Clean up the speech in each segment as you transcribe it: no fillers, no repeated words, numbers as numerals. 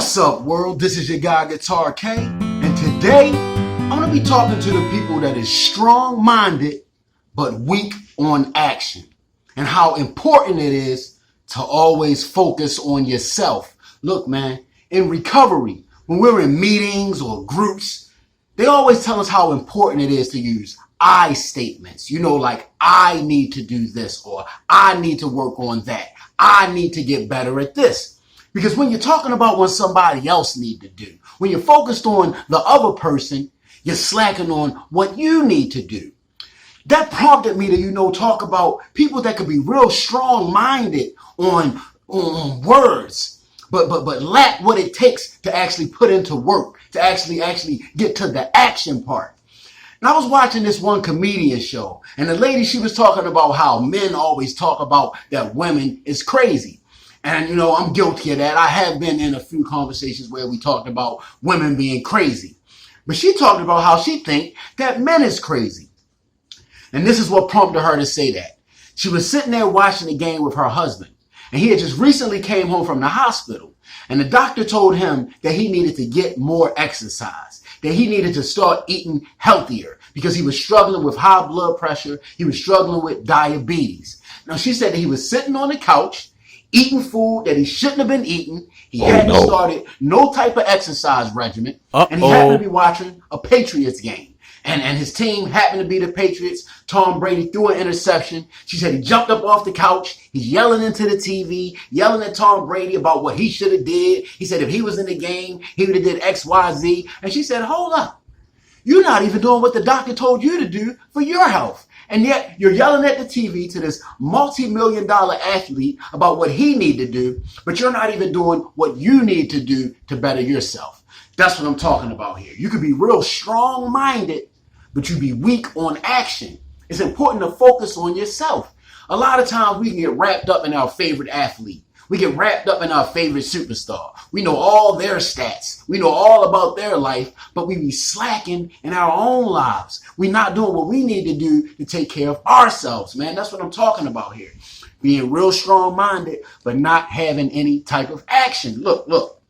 What's up, world? This is your guy, Guitar K, and today I'm going to be talking to the people that is strong-minded but weak on action, and how important it is to always focus on yourself. Look, man, in recovery, when we're in meetings or groups, they always tell us how important it is to use I statements. You know, like, I need to do this, or I need to work on that. I need to get better at this. Because when you're talking about what somebody else need to do, when you're focused on the other person, you're slacking on what you need to do. That prompted me to, talk about people that could be real strong-minded on words, but lack what it takes to actually put into work, to actually get to the action part. And I was watching this one comedian show, and the lady, she was talking about how men always talk about that women is crazy. And, I'm guilty of that. I have been in a few conversations where we talked about women being crazy. But she talked about how she think that men is crazy. And this is what prompted her to say that. She was sitting there watching the game with her husband. And he had just recently came home from the hospital. And the doctor told him that he needed to get more exercise, that he needed to start eating healthier because he was struggling with high blood pressure. He was struggling with diabetes. Now, she said that he was sitting on the couch, eating food that he shouldn't have been eating. He hadn't started no type of exercise regimen. And he happened to be watching a Patriots game. And his team happened to be the Patriots. Tom Brady threw an interception. She said he jumped up off the couch. He's yelling into the TV, yelling at Tom Brady about what he should have did. He said if he was in the game, he would have did X, Y, Z. And she said, hold up. You're not even doing what the doctor told you to do for your health. And yet you're yelling at the TV to this multi-million-dollar athlete about what he need to do, but you're not even doing what you need to do to better yourself. That's what I'm talking about here. You could be real strong-minded, but you be weak on action. It's important to focus on yourself. A lot of times we can get wrapped up in our favorite athlete. We get wrapped up in our favorite superstar. We know all their stats. We know all about their life, but we be slacking in our own lives. We're not doing what we need to do to take care of ourselves, man. That's what I'm talking about here. Being real strong-minded, but not having any type of action. Look.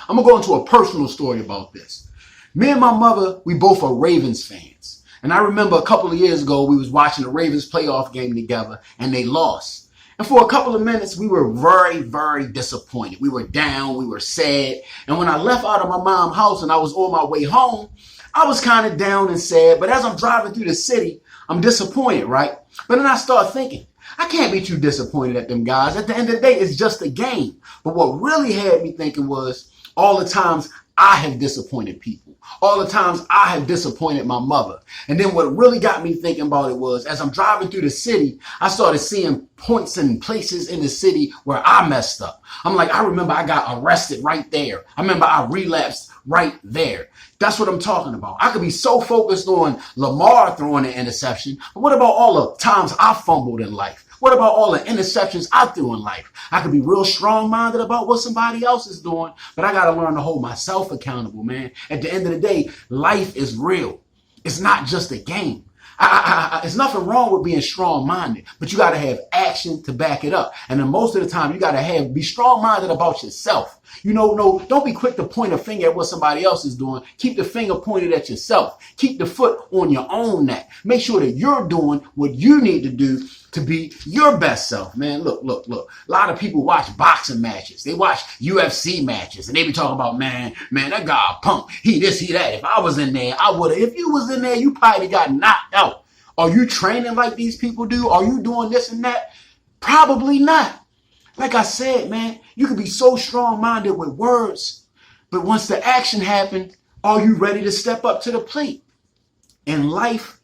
I'm going to go into a personal story about this. Me and my mother, we both are Ravens fans. And I remember a couple of years ago, we was watching the Ravens playoff game together, and they lost. And for a couple of minutes, we were very, very disappointed. We were down. We were sad. And when I left out of my mom's house and I was on my way home, I was kind of down and sad. But as I'm driving through the city, I'm disappointed, right? But then I start thinking, I can't be too disappointed at them guys. At the end of the day, it's just a game. But what really had me thinking was all the times I have disappointed people. All the times I have disappointed my mother. And then what really got me thinking about it was, as I'm driving through the city, I started seeing points and places in the city where I messed up. I'm like, I remember I got arrested right there. I remember I relapsed right there. That's what I'm talking about. I could be so focused on Lamar throwing an interception, but what about all the times I fumbled in life? What about all the interceptions I threw in life? I could be real strong-minded about what somebody else is doing, but I got to learn to hold myself accountable, man. At the end of the day, life is real. It's not just a game. It's nothing wrong with being strong-minded, but you got to have action to back it up. And then most of the time, you got to be strong-minded about yourself. Don't be quick to point a finger at what somebody else is doing. Keep the finger pointed at yourself. Keep the foot on your own neck. Make sure that you're doing what you need to do to be your best self, man. Look. A lot of people watch boxing matches. They watch UFC matches, and they be talking about, man, that guy punk. He this, he that. If I was in there, I would have. If you was in there, you probably got knocked out. Are you training like these people do? Are you doing this and that? Probably not. Like I said, man, you can be so strong-minded with words, but once the action happens, are you ready to step up to the plate? In life,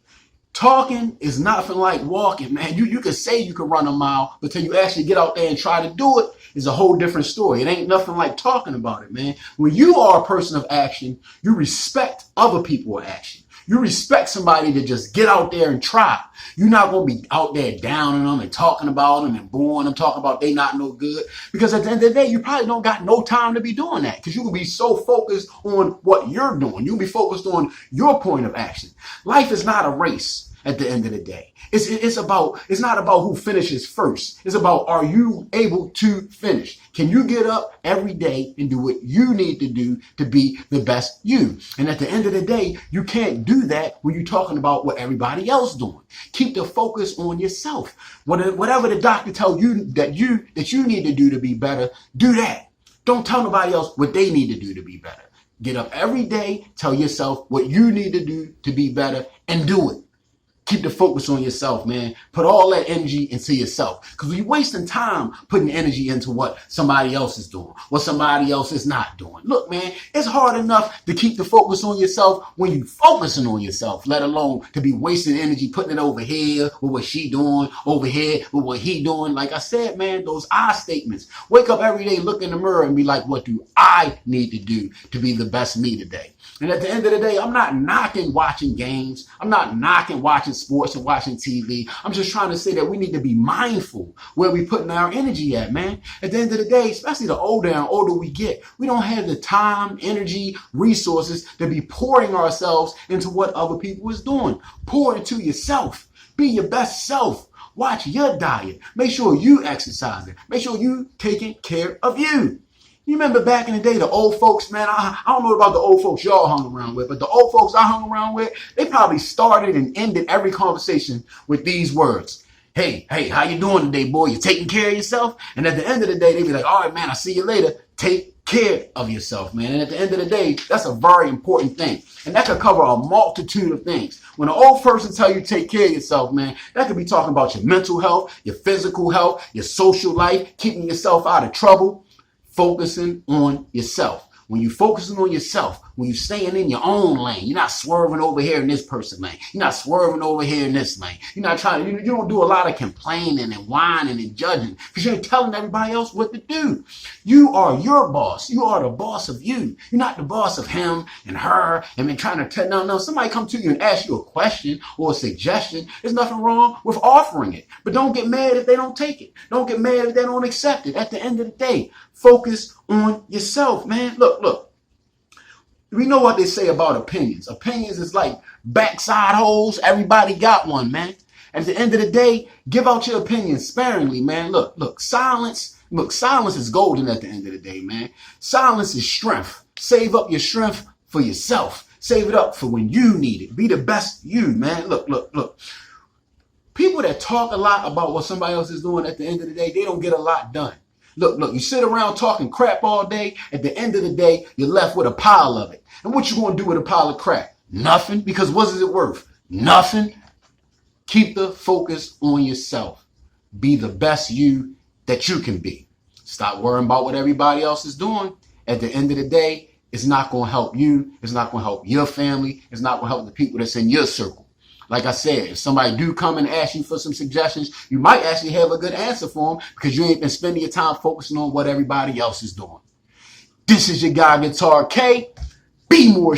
talking is nothing like walking, man. You can say you can run a mile, but till you actually get out there and try to do it is a whole different story. It ain't nothing like talking about it, man. When you are a person of action, you respect other people's action. You respect somebody to just get out there and try. You're not going to be out there downing them and talking about them and booing them, talking about they not no good. Because at the end of the day, you probably don't got no time to be doing that because you will be so focused on what you're doing. You'll be focused on your point of action. Life is not a race. at the end of the day. It's not about who finishes first. It's about, are you able to finish? Can you get up every day and do what you need to do to be the best you? And at the end of the day, you can't do that when you're talking about what everybody else doing. Keep the focus on yourself. Whatever the doctor tells you that you need to do to be better, do that. Don't tell nobody else what they need to do to be better. Get up every day, tell yourself what you need to do to be better, and do it. Keep the focus on yourself, man. Put all that energy into yourself. Because you're wasting time putting energy into what somebody else is doing, what somebody else is not doing. Look, man, it's hard enough to keep the focus on yourself when you're focusing on yourself, let alone to be wasting energy putting it over here with what she doing, over here with what he doing. Like I said, man, those I statements. Wake up every day, look in the mirror and be like, what do I need to do to be the best me today? And at the end of the day, I'm not knocking watching games. I'm not knocking watching sports and watching TV. I'm just trying to say that we need to be mindful where we putting our energy at, man. At the end of the day, especially the older we get, we don't have the time, energy, resources to be pouring ourselves into what other people is doing. Pour into yourself. Be your best self. Watch your diet. Make sure you exercising. Make sure you taking care of you. You remember back in the day, the old folks, man, I don't know about the old folks y'all hung around with, but the old folks I hung around with, they probably started and ended every conversation with these words. Hey, how you doing today, boy? You taking care of yourself? And at the end of the day, they be like, all right, man, I'll see you later. Take care of yourself, man. And at the end of the day, that's a very important thing. And that could cover a multitude of things. When an old person tell you take care of yourself, man, that could be talking about your mental health, your physical health, your social life, keeping yourself out of trouble. Focusing on yourself. When you're focusing on yourself, when you're staying in your own lane, you're not swerving over here in this person's lane. You're not swerving over here in this lane. You're not you don't do a lot of complaining and whining and judging because you ain't telling everybody else what to do. You are your boss. You are the boss of you. You're not the boss of him and her and then trying to tell, no, somebody come to you and ask you a question or a suggestion. There's nothing wrong with offering it, but don't get mad if they don't take it. Don't get mad if they don't accept it. At the end of the day, focus on yourself, man. Look. We know what they say about opinions. Opinions is like backside holes. Everybody got one, man. At the end of the day, give out your opinion sparingly, man. Look, silence is golden at the end of the day, man. Silence is strength. Save up your strength for yourself. Save it up for when you need it. Be the best you, man. Look. People that talk a lot about what somebody else is doing, at the end of the day, they don't get a lot done. Look, you sit around talking crap all day. At the end of the day, you're left with a pile of it. And what you going to do with a pile of crap? Nothing, because what is it worth? Nothing. Keep the focus on yourself. Be the best you that you can be. Stop worrying about what everybody else is doing. At the end of the day, it's not going to help you. It's not going to help your family. It's not going to help the people that's in your circle. Like I said, if somebody do come and ask you for some suggestions, you might actually have a good answer for them because you ain't been spending your time focusing on what everybody else is doing. This is your guy, Guitar K. Be more